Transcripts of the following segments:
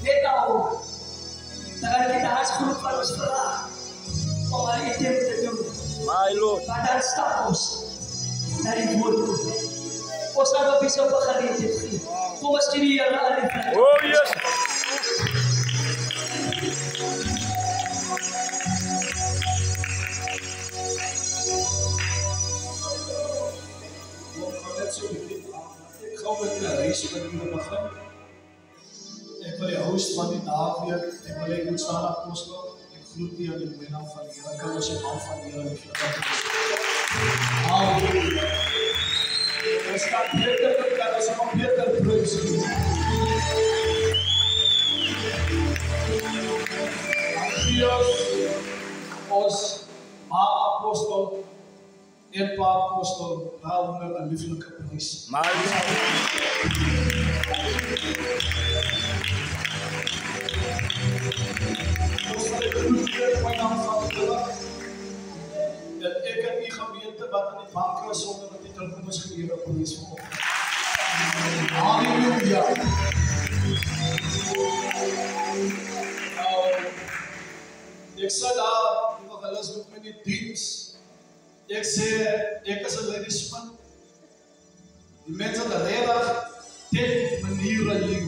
Net nou, terwijl kita harus groep van ons vraag om al item te doen. My Lord. Maar dan stap ons naar die woord toe. Ons gaan op iets op een geleentheid gee. Kom ons die Here aan die plek. Oh yes. Ik ga met de reis met u beginnen. Ik wil de host van die naweek, ik wil je goed staan apostel. Ik groet u in de naam van de Heer. Kan ons in naam van de Heer lief. Halleluja. Ons gaat beter, kan ons nog beter prijzen. Matthäus, ons apostel. En pa apostel, daaronder een lieflijke prijs. My Lord. Ons wil ek groet in my naam van die Here. Dat ek in die gemeente wat in die bank is sonder dat die terugkom is geleer op prijs van God. Halleluja. Ek sê daar, die wat hulle is met my die diens. Ek sê, ek is 'n leidsman. Die mense wat reg teen maniere leef.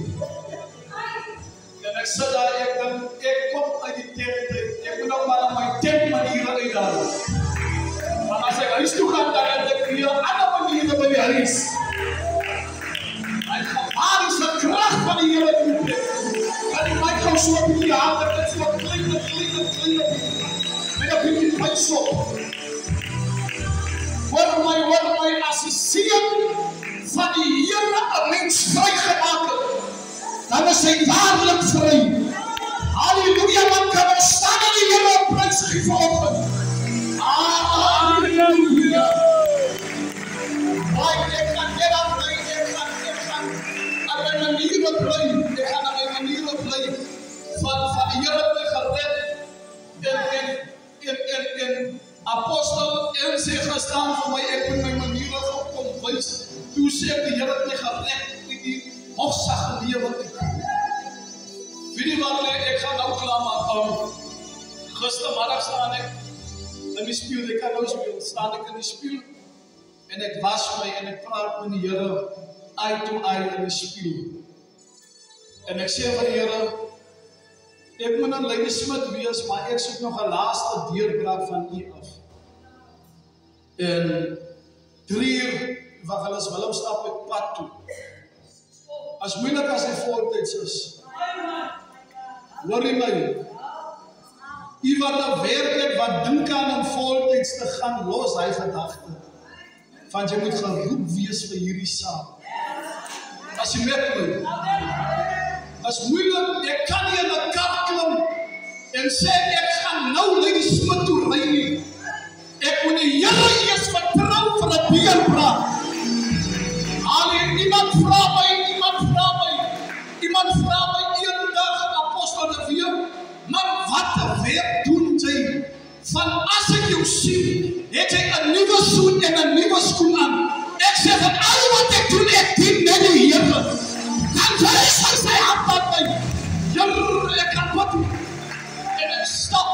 En ek sê daar, ek kom uit die tent. Ek moet nog maar my tent maniere uithaal. Maar as ek huis toe gaan, dan het ek weer ander maniere by die huis. En gevaar is die krag van die Here in die plek. Kan die mic gou so op die hand, dit is wat klein. Met 'n bietjie pys op. Word my as die seën van die Here 'n mens vrygemaak het, dan is hy waarlik vry. Halleluja, want kan ons staan in die Here op prys gee vanoggend. Halleluja. Ek gaan net aan bly, ek gaan aan my maniere bly, ek gaan aan my maniere bly van die Here my gered en apostel en sê gestaan vir my, ek moet my maniere kom wys. Toe sê ek die Here het my gered met die hogsag lewe. Weet jy wat, ek gaan nou klaar maak. Gistermiddag staan ek in die spieël, ek kan nou speel, staan ek in die spieël en ek was my en ek praat met die Here eye to eye in die spieël. En ek sê vir die Here, ek moet 'n leidsman wees, maar ek soek nog 'n laaste deurbraak van U af. En 3 uur, wat hulle is Willem stap op pad toe. As moeilik as hy voltyds is. Hoor jy my? U wat 'n werk het, wat dink aan om voltyds te gaan, los hy gedagte. Want jy moet geroep wees vir hierdie saak. As jy met my. As moeilik, ek kan nie in 'n kar klim en sê ek gaan nou leidsman toe ry nie. Ek moet die Here eers vertrou vir 'n deurbraak. Iemand vra my eendag, apostel de Vier, maar wat 'n werk doen jy? Van as ek jou sien, het jy 'n nuwe soet en 'n nuwe skoen aan. Ek sê van al wat ek doen, ek dien net die Here. Dan is hy sy hand aan my. Ek kan wat doen. En ek stop.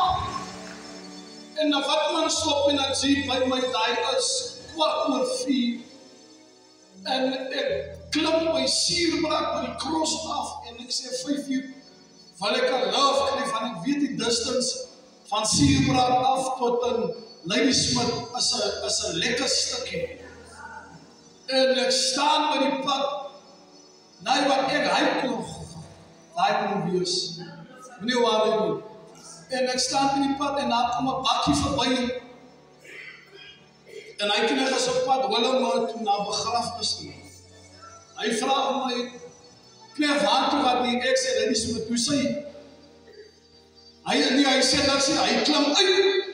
En dan wat man stop en dan sê by my daai is 4:15. En ek klim by Suurbraak by die kros af en ek sê 5 uur. Val ek 'n love kry van ek weet die distance van Suurbraak af tot in Ladysmith is 'n lekker stukkie. En ek staan by die pad. Nou wat ek hyk nog, daai moet wees. Meneer Wally. En ek staan by die pad en daar kom 'n bakkie verby. En hy kry as op pad Willem toe na begrafnis toe. Hy vra my, "Knef, waar toe wat nie?" Ek sê, "Dit is met toe sy." Hy sê dat hy klim uit.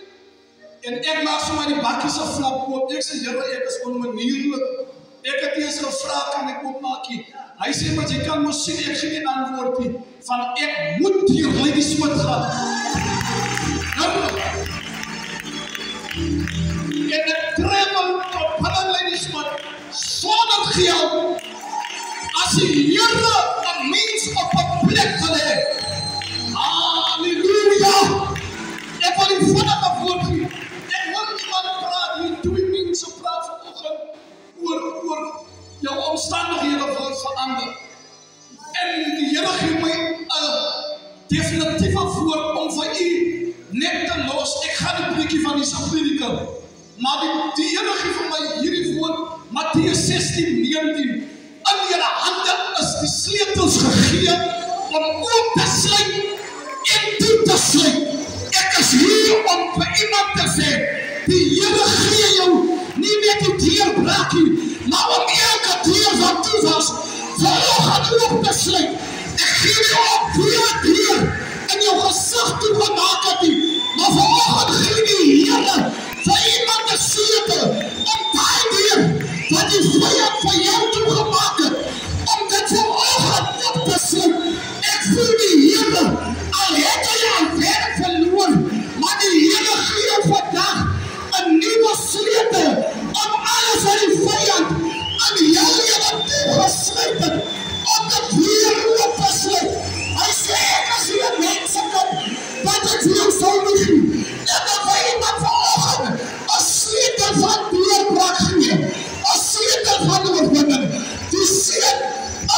En ek maak so my die bakkie se flap oop. Ek sê, "Here, ek is onmanierlik. Ek het eers gevra kan ek oopmaak nie." Hy sê, "Maar jy kan mos sien ek gee nie antwoord nie. Van ek moet hier Ladysmith gaan." En ek travel tot Ladysmith sonder geld. As die Here 'n mens op 'n plek gelê, gee my 'n definitieve woord om vir u net te los. Ek gaan die preekie van die prediker, maar die Here gee vir my hierdie woord, Matteus 16:19. In julle hande is die sleutels gegee om oop te sluit en toe te sluit. Ek is hier om vir iemand te sê, die Here gee jou nie net die deurbraak nie, maar om elke deur wat toe was, vanoggend oop te sluit. Ek gee jou op deur in jou gesig toegemaak het nie, maar vanoggend gee die Here vir iemand 'n sleutel om daai deur wat die vyand vir jou toegemaak het, om dit vanoggend op te sluit. Ek voel die Here, al het jy al ver verloor, maar die Here gee jou vandag 'n nuwe sleutel om alles wat die vyand aan jou toegesluit het, om dit weer oop te sluit. Hy sê, ek as jy mense kom, wat ek vir jou sal nie gee. En dan wil iemand vanoggend 'n sleutel van deurbraak gee, 'n sleutel van oorwinning. Die seun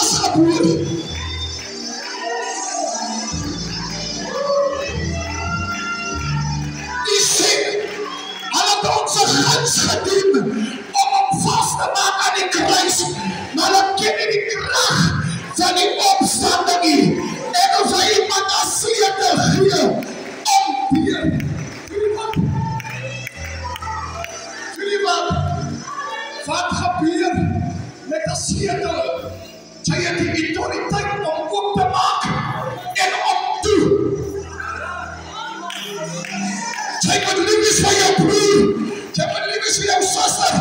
is gebore. Die seun, hulle het ons 'n guns gedoen om hom vas te maak aan die kruis, maar hulle ken nie die krag van die opstanding nie. En as hy iemand 'n sleutel gee om weer wat gebeur met 'n sleutel? Sy het die autoriteit om oop te maak en om toe. Sy moet lief is vir jou broer, sy moet lief is vir jou suster,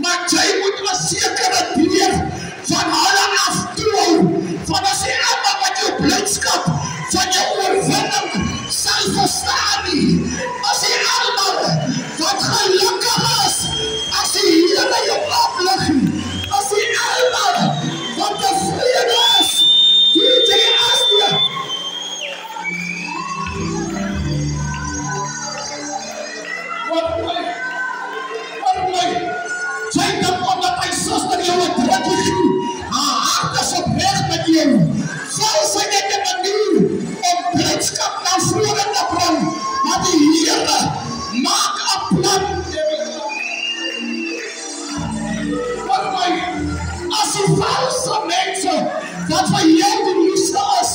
maar jy moet 'n sekere deur van hulle af toe hou. Van as jy allemaal wat jou blydskap van jou oorwinning sal verstaan nie. As jy allemaal wat gelukkig is, as die Here jou oplig nie. As jy allemaal wat tevrede is, wie jy as jy. Wat my, sy dink omdat hy suster jou 'n drukkie gee, haar hart is opreg met jou, sal sy net 'n manier om blydskap na vore te bring, maar die Here maak 'n plan. Wat my, as die valse mense wat vir jou die liefste is,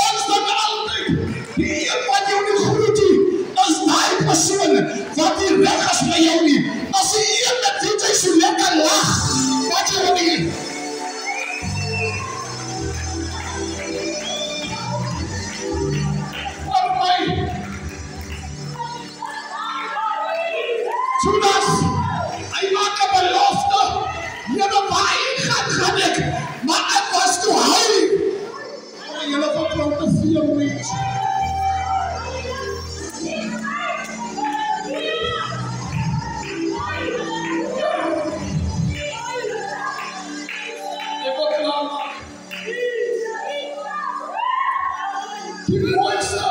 ons dink altyd, die een wat jou nie groet nie, is die persoon wat nie reg is vir jou nie. As die een met wie jy so lekker lag, wat jy nie. Wat my, Judas, hy maak 'n belofte, julle gaan ek, maar ek was toe heilig. Julle vertrou te veel mense. Die mooiste,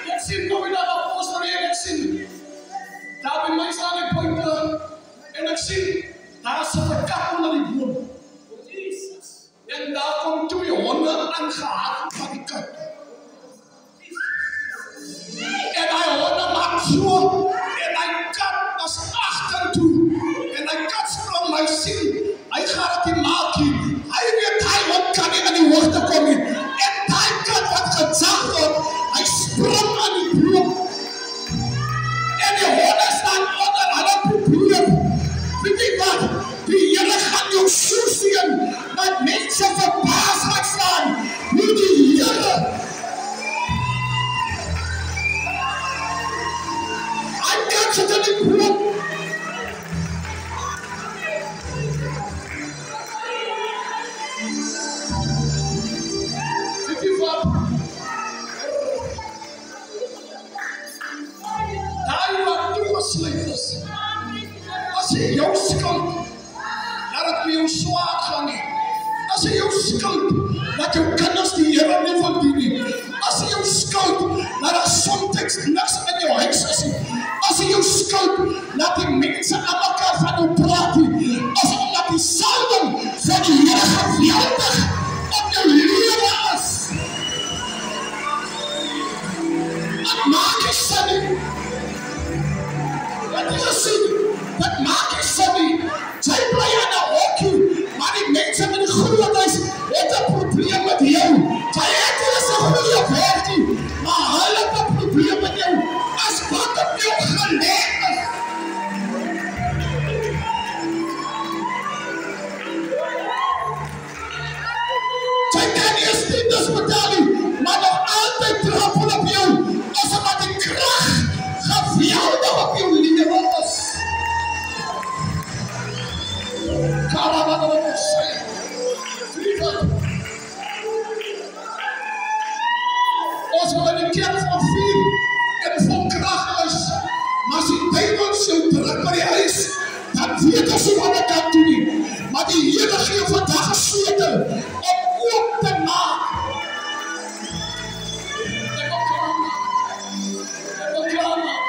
ek sien nou in die apostel en ek sien, daar by my staan ek buite, en ek sien, daar sit 'n kat onder die boom. En daar kom 2 honde aangehard van die kat. En hy honde maak so, en hy kat is agtertoe, en hy kat sprong my sien, hy gaat dit nie maak nie, hy weet hy hond kan nie in die hoogte kom nie, en die kat wat gezag word, hy sprong aan die boom, en die honde staan onder, hulle probeer, weet jy wat, die Here gaan jou so sien, dat mense verbaas gaan staan, hoe die Here, hy kan sit in die boom, as jy jou skuld, laat het met jou swaar gaan nie. As jy jou skuld, laat jou kinders die Here nie verdien nie. As jy jou skuld, laat daar soms niks in jou huis is nie. As jy jou skuld, laat die mense aan mekaar van jou praat nie. As omdat die salwing van die Here geweldig op jou lewe is. Dit maak nie sin nie. Wat jy sien, dit maak nie sin nie. Jy bly aan 'n hokkie, maar die mense met die groothuis het 'n probleem met jou. Jy het nie 'n goeie werk nie, maar hulle het 'n probleem met jou. As wat op jou gelê is. Jy kan nie eens tiendes betaal nie, maar nog altyd trappel op jou, asof die krag geweldig op jou lewe is. Ons wil in die kerk van 4 en vol krag is, maar as die duiwel jou druk by die huis, dan weet ons nie wat ek kan doen nie. Maar die Here gee vandag 'n sleutel om oop te maak. Ek wil klaar maak.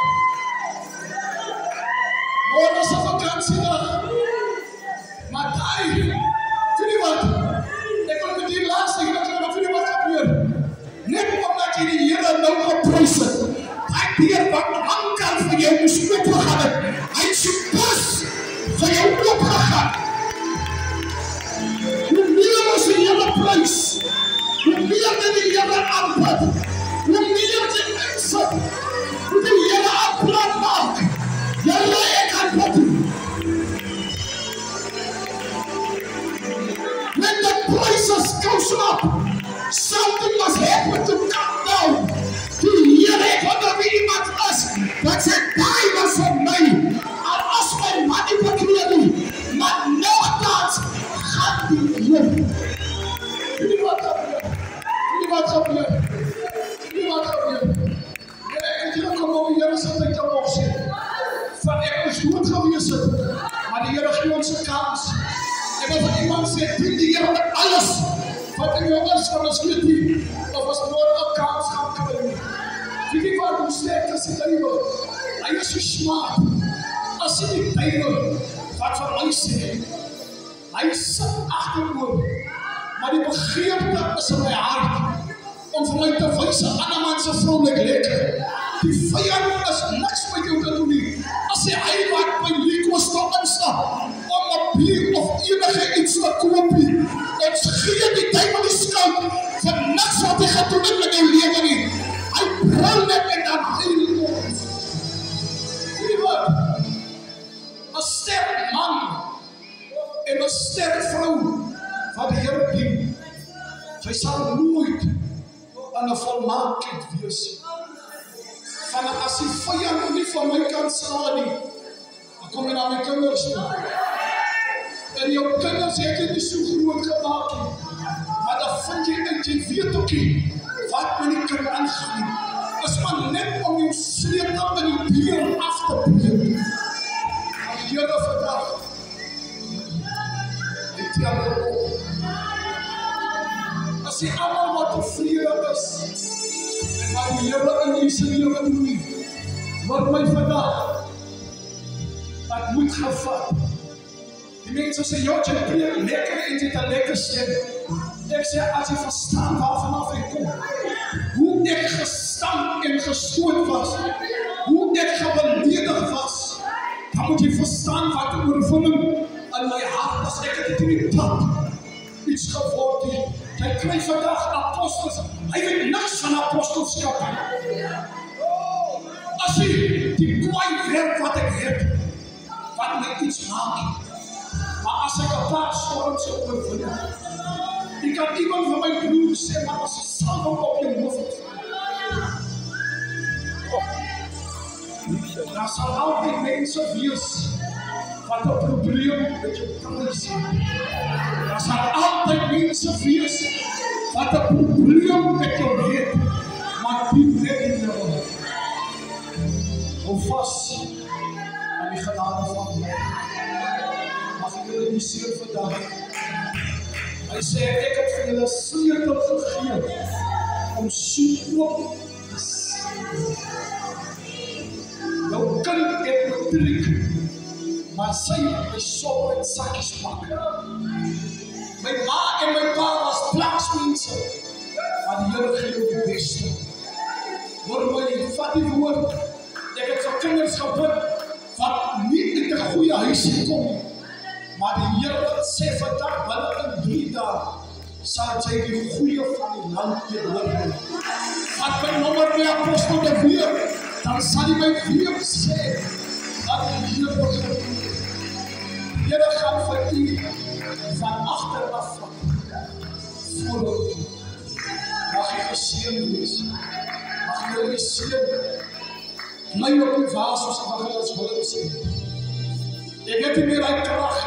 Morgen is 'n vakansiedag. Maar daai, weet jy wat? Ek wil met die laaste hier wat vir wat gebeur. Net omdat jy die Here nou geprys het. Daai deur wat anker vir jou moes oopgegaan het. Hy se pas vir jou oopgegaan. Hoe meer ons die Here prys, hoe meer die Here aanbid, hoe meer jy insit, hoe die Here 'n plan maak. Jy ek kan wat doen. When the prices goes up, something must happen to come down. Die Here het onder iemand is, dat sy daai was vir my, en as my man nie bekleed nie, maar nogtans gaan die Here. Weet jy wat gebeur? Weet jy wat gebeur? Weet jy wat gebeur? En ek kom op die Here se tyd te mag sê, van ek moes dood gewees het, maar die Here gee ons 'n kans. Ek wil vir iemand sê, dien die Here met alles, wat in jou is van ons weet nie, of ons nooit 'n kans gaan kry. Weet jy wat, hoe sterk is die duiwel? Hy is so smaak, as die duiwel, wat vir my sê, hy sit agteroor, maar die begeerte is in my hart, om vir my te wys, 'n ander man se vrou lyk lekker. Die vyand is niks met jou te doen nie, as hy wat by Liquor instap, om 'n bier of enige iets te koop nie. Ons gee die duiwel die skuld vir niks wat hy gedoen het met jou lewe nie. Hy brul net en dan huil ons. Weet jy wat? 'n sterk man en 'n sterk vrou wat die Here dien, sy sal nooit in 'n volmaaktheid wees. Van as die vyand nie van my kan slaan nie, dan kom jy na my kinders toe. En jou kinders het jy nie so groot gemaak nie, maar dan vind jy uit, jy weet ook nie, wat met die kind aangaan nie. Is maar net om jou sleutel in die deur af te breek. Maar die Here vandag, hy tel jou op. As jy allemaal wat tevrede is, en wat die Here in die se lewe doen nie, word my vandag, dat moet gevat. Die mense sê, jy preek lekker en jy het 'n lekker stem. Ek sê, as jy verstaan waarvan af ek kom, hoe ek gestamp en gestoot was, hoe ek gebeledig was, dan moet jy verstaan wat die oorwinning in my hart was. Ek het in die pad iets geword nie. Jy kry vandag apostels, hy weet niks van apostelskap nie. As jy die kwaai werk wat ek het, wat my iets maak nie. Maar as ek 'n paar storms oorwin, ek kan iemand van my broer sê, maar as jy salf op jou hoof het, daar sal altyd mense wees wat 'n probleem met jou kinders het. Daar sal altyd mense wees wat 'n probleem met jou het, maar die net in jou. Hou vas aan die genade van my. Mag ek julle nie seer vandag. Hy sê, ek het vir julle sleutel gegee om so oop te sien. Jou kind het matriek, maar sy is so met sakkies pak. die Here gee jou die beste. Hoor my, vat die woord. Ek het vir kinders gebid wat nie uit 'n goeie huisie kom nie. Maar die Here sê vandag binne in 3 dae sal jy die goeie van die land hoor. Wat my nommer by Apostel de Weer, dan sal hy my weer sê dat die Here begin. Die Here gaan vir u van agter af vat. Voorop. Mag jy geseën wees. Mag jy geseën. Bly op die vaas soos wat ons wil sê. Ek het nie meer uit krag,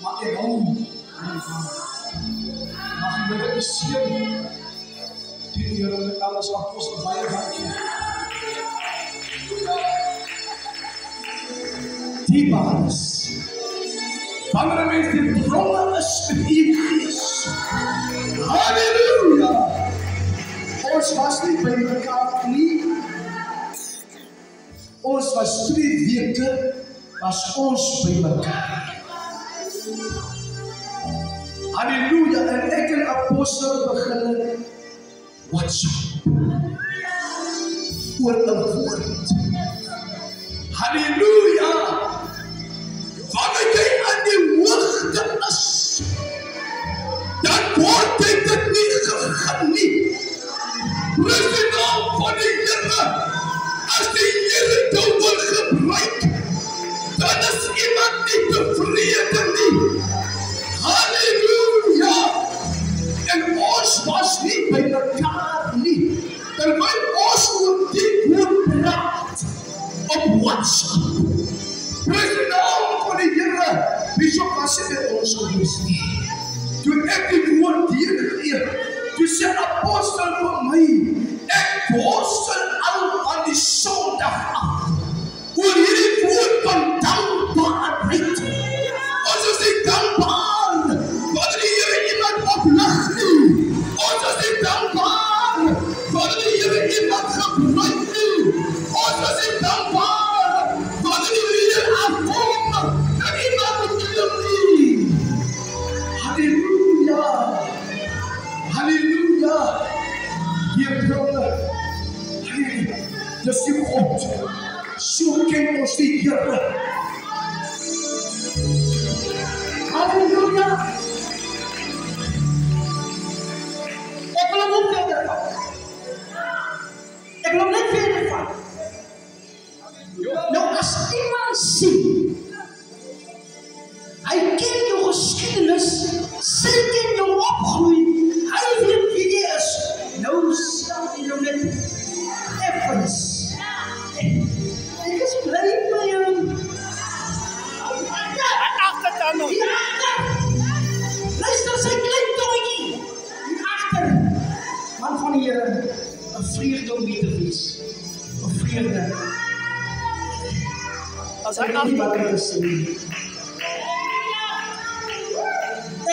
maar ek hou aan die vaas. Mag jy geseën. Die Here met alles Apostel baie dankie. Die baas. Wanneer 'n mens die bronne is met u gees. Halleluja! Ons was nie by mekaar nie. Ons was 2 weke, was ons by mekaar. Halleluja! En ek en Apostel begin WhatsApp. Oor 'n woord. Halleluja! Wanneer jy aan die hoogte is, dan word dit nie gegeniet. Prys die naam van die Here. As die Here jou wil gebruik, dan is iemand nie tevrede nie. Halleluja! En ons was nie by mekaar nie. Terwyl ons oor die woord praat op WhatsApp. Prys die naam van die Here. Bishop was nie by ons gewees nie. Toe ek die woord deurgegee, toe sê Apostel vir my, ek worstel al aan die Sondag af. Oor hierdie woord van dankbaarheid. Ons is nie dankbaar wanneer die Here iemand oplig nie. Ons is nie dankbaar wanneer die Here iemand gebruik nie. Ons is nie dankbaar wanneer die Here afkom en iemand beklim nie. Halleluja! Halleluja! Hier broeder, dis die God. So ken ons die Here. Halleluja! Ek wil net verder gaan. Ek wil net verder gaan. Nou as iemand sien, hy ken jou geskiedenis, sy ken jou opgroei, hy weet wie jy is. Nou stel jy nou net effens. Ek is bly met jou. Hier achter. Luister sy klein tongetjie. Hier achter. Man van die Here, 'n vreugde om mee te wees. 'n Vreugde. As hy nie wat te sê.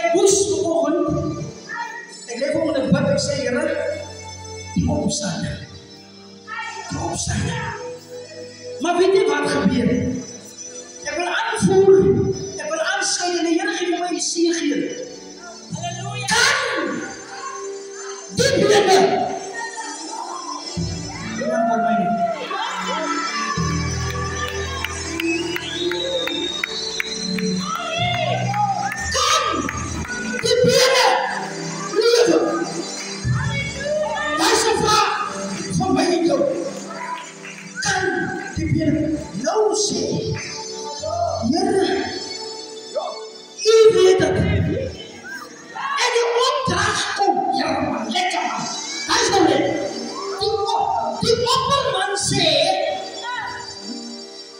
Ek moes vanoggend, ek leef om in 'n bid, ek sê Here, die opstander. Maar weet jy wat gebeur? Ek wil aanvoer, ek wil aansluit en die Here gee my seëgeen. Halleluja! Kan die blinde iemand van my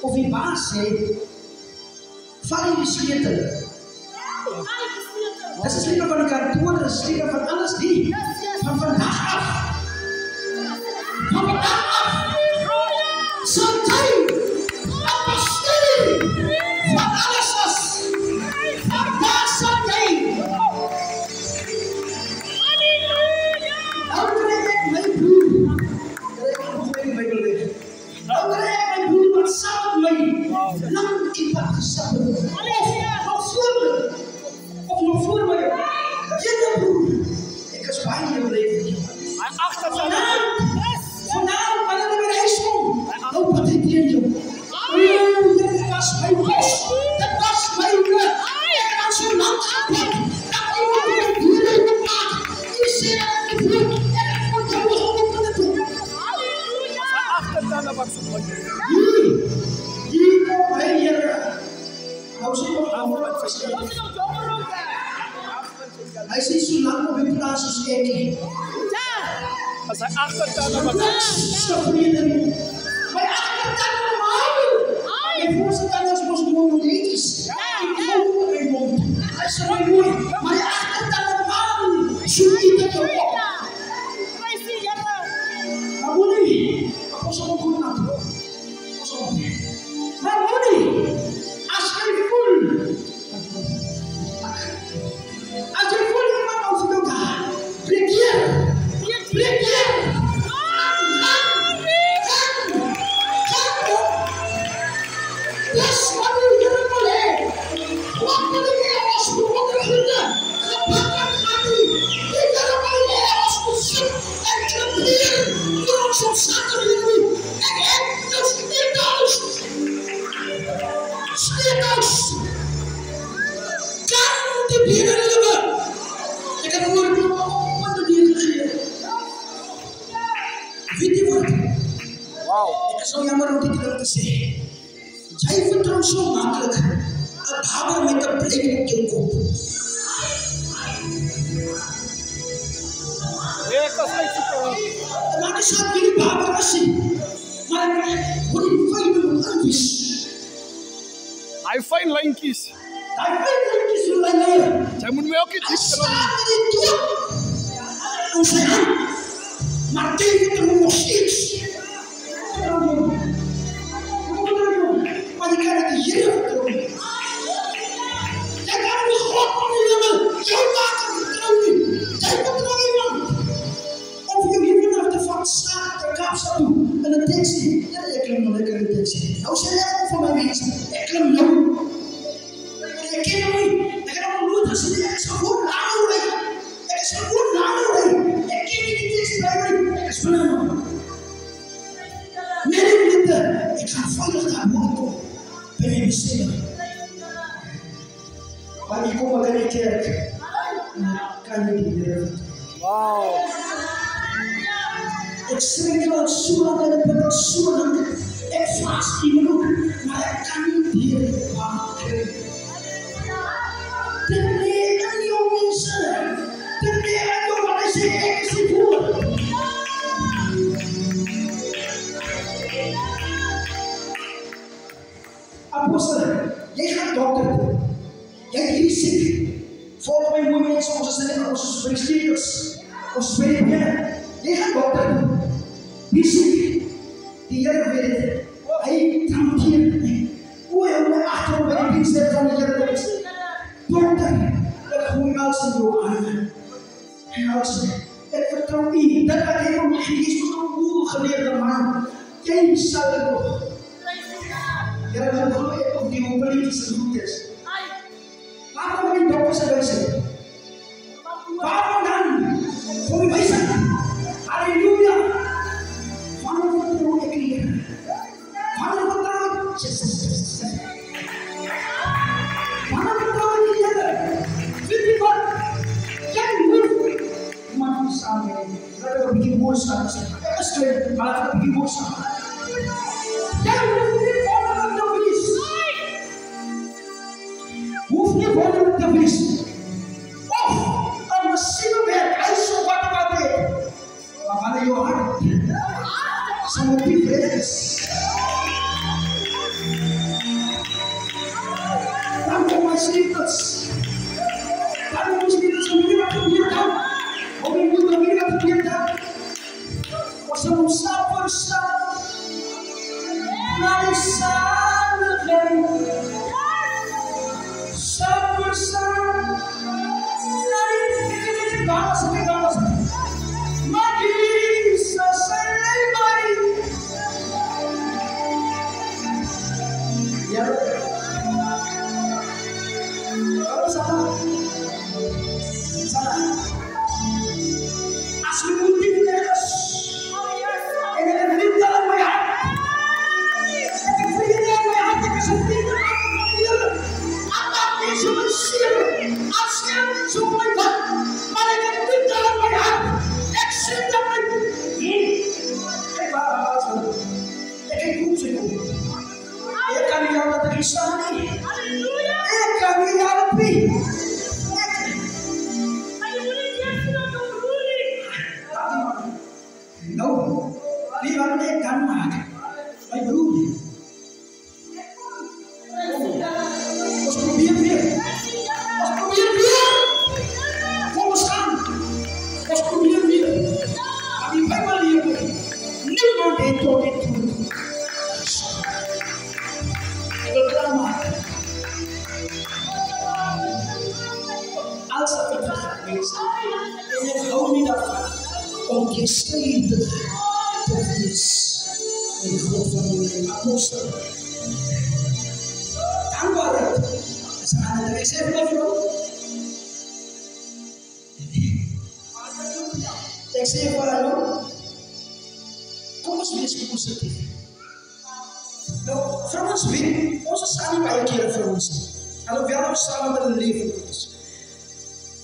of die baas sê, val jy die sleutel. Dit is sleutel van die kantoor, dit is sleutel van alles die. Van vandag af. Van vandag af. Sal jy op bestuur van alles as. Vandaag sal jy. Nou krijg ek my broer. Nou krijg ek my broer wat saam met my lang in pad gestap het. Of nog voor my. Jylle broer, ek is baie in jou leven. Vanavond, wanneer we weer huis komen, dan wat ik hier doe. Dat was mijn bos, dat was mijn weg. En dan zo lang gepakt, dat iemand weer hier in de maat. Die zin aan het vloek, en ik word er nog op de toe. Hier komt hij hier. Nou zie je nog aan het verschil. Hij zit zo lang op in plaats als ik. Als hij achtertuin wat Stop hier. Maar achtertuin normaal. En voorzitter, dat was monolithisch. Ik hoop er iemand. Hij is zo mooi. Maar achtertuin normaal. Zo niet dat je op. Maar Moenie. Pas op een goed nacht. Pas op. Maar Moenie. Als je voelt. Als je voelt iemand over elkaar. Blik hier. Blik hier. Yes, wat wil je er maar heen? Wat wil je als we worden vinden? Gepakt gaat niet. Ik ga er maar heen als we zitten en kraberen. Voor ons op zaken jullie. En het is sneeuwhuis. Sneeuwhuis. Kan de bieren hebben. Ik heb een woord op de bier gegeven. Weet je wat? Wauw. Ik is zo jammer om dit te zeggen. Jij vertrouwt zo makkelijk een hamer met een blik op je kop. Laat eens aan jullie baber zien. Maar word je fijn met advies. Hij fijn lijntjes. Hij fijn lijntjes wil hij leren. Zij moet me ook iets Hij dichter staat met die klap om zijn hand. Maar tegen hem nog steeds. Maar je kan het hier vertrouwen. Jij kan het niet God van je hebben. Jij maakt het vertrouwen. Jij vertrouwt iemand. Of je hier vanaf de vak staat, de kapsel toe. En een taxi. Ja, ik klim nog lekker in de taxi. Nou, ze hebben van mij wezen. Ik klim nog. Ik ken hem niet. Ik heb hem nooit gezien. Ik is gewoon langer. Ik is gewoon langer. Ik ken die taxi bij mij. Ik is van hem. Nee, ik ga veilig naar boven komen. Ben je bezinnen? Maar ik kom maar in de kerk. Kan je niet meer. Wauw. Ik schrik wel zo lang en ik ben ook zo lang. Ik vast in ook, maar ik kan niet hier maken. De meneer en die mensen. De meneer en die wat is het? Ik is het woord. Apostel, jij gaat dokter doen. Jij is ziek. Volgens mij moet je mensen, onze spreeksters, onze spreken. Jij gaat dokter doen. Die ziek. Die Heer weet. Hij tranteert mij. Hoe je mij achter bij de dienst van de Heer weet. Dokter, dat gooi als in jouw armen. En als ik vertrouw niet, dat gaat even om je geest voor een geleerde man. Jij zal het nog. Ja, dan geloof ik op die politische routes. Waarom wil je dokters en wijzen? Waarom dan? Voor je wijzen. Halleluja. Waarom vertrouw ik niet? Waarom vertrouw ik? Waarom vertrouw ik niet? Vind je wat? Jij moet. Maar die samen. Laten we een beetje mooi samen zeggen. Ik is twee, maar laten we een beetje mooi samen. Jij moet niet. Hoef je wonen te wisten. Of een machinewerk, hij is zo wat weet. Maar wanneer je hart zo diep is, dan kom je sleepers. Dan kom je sleepers om je wat te bieden. Om je moet om je wat te bieden. Als je ons stap voor stap naar die samenleving. Maar Jezus zijn mij. Ja. Als we moeten wat, maar ek het dit in my hart. Ek sê dat my kyk waar was het. Ek het goed sy kom. Ek kan nie help dat ek hier staan nie. Ek kan nie help nie. Nou, wie wat ek kan maak? My broer. Ons probeer weer. Ons probeer weer. Kom ons gaan. Ons probeer weer. Maar die Bijbel leer my, niemand het tot dit toe. Ek wil klaar maak. Als ek het gewees, en ek hou nie daarvan, om gestreed te wees. En God van die apostel. Dankbaarheid is aan het ek sê vir my vrou. Ek sê vir haar, kom ons wees positief. Nou, vrouens weet, ons is aan die baie kere vir ons. Alhoewel ons saam met hulle leven is.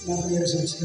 Maar vir jy is ons,